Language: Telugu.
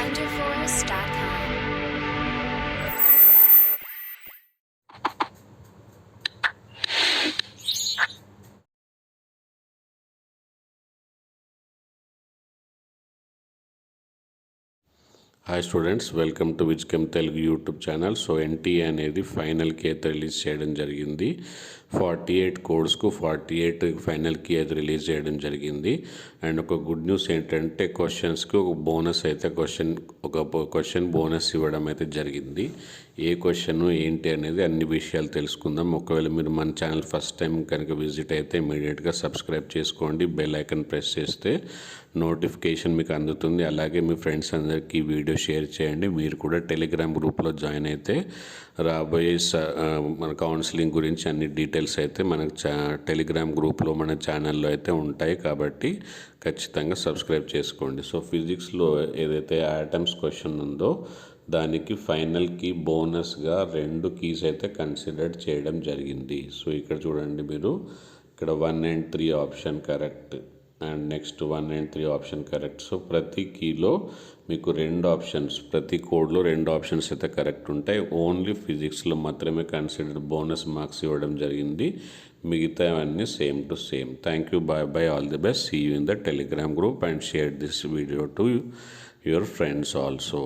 wonderforce.com. Hi students, welcome to విజ్కెమ్ Telugu YouTube channel. So NTA అనేది ఫైనల్కి అయితే రిలీజ్ చేయడం జరిగింది. 48 కోడ్స్కు 48 ఫైనల్కి అయితే రిలీజ్ చేయడం జరిగింది. అండ్ ఒక గుడ్ న్యూస్ ఏంటంటే క్వశ్చన్స్కి ఒక బోనస్ అయితే క్వశ్చన్ బోనస్ ఇవ్వడం అయితే జరిగింది. ఏ క్వశ్చన్ ఏంటి అనేది అన్ని విషయాలు తెలుసుకుందాం. ఒకవేళ మీరు మన ఛానల్ ఫస్ట్ టైం కనుక విజిట్ అయితే ఇమీడియట్గా సబ్స్క్రైబ్ చేసుకోండి. బెల్ ఐకన్ ప్రెస్ చేస్తే నోటిఫికేషన్ మీకు అందుతుంది. అలాగే మీ ఫ్రెండ్స్ అందరికీ వీడియో షేర్ చేయండి. మీరు కూడా టెలిగ్రామ్ గ్రూప్లో జాయిన్ అయితే రాబోయే మన కౌన్సిలింగ్ గురించి అన్ని డీటెయిల్స్ అయితే మనకు టెలిగ్రామ్ గ్రూప్లో మన ఛానల్లో అయితే ఉంటాయి. కాబట్టి ఖచ్చితంగా సబ్స్క్రైబ్ చేసుకోండి. సో ఫిజిక్స్లో ఏదైతే ఆటమ్స్ క్వశ్చన్ ఉందో దానికి ఫైనల్కి బోనస్గా 2 కీస్ అయితే కన్సిడర్ చేయడం జరిగింది. సో ఇక్కడ చూడండి, మీరు ఇక్కడ 1 and 3 option correct and next 1 and 3 option correct. So ప్రతి కీలో మీకు 2 ఆప్షన్స్, ప్రతి కోడ్లో 2 ఆప్షన్స్ అయితే కరెక్ట్ ఉంటాయి. ఓన్లీ ఫిజిక్స్లో మాత్రమే కన్సిడర్ బోనస్ మార్క్స్ ఇవ్వడం జరిగింది. మిగతా అన్నీ same to same. Thank you, bye all the best. See you in the Telegram group and share this video to your friends also.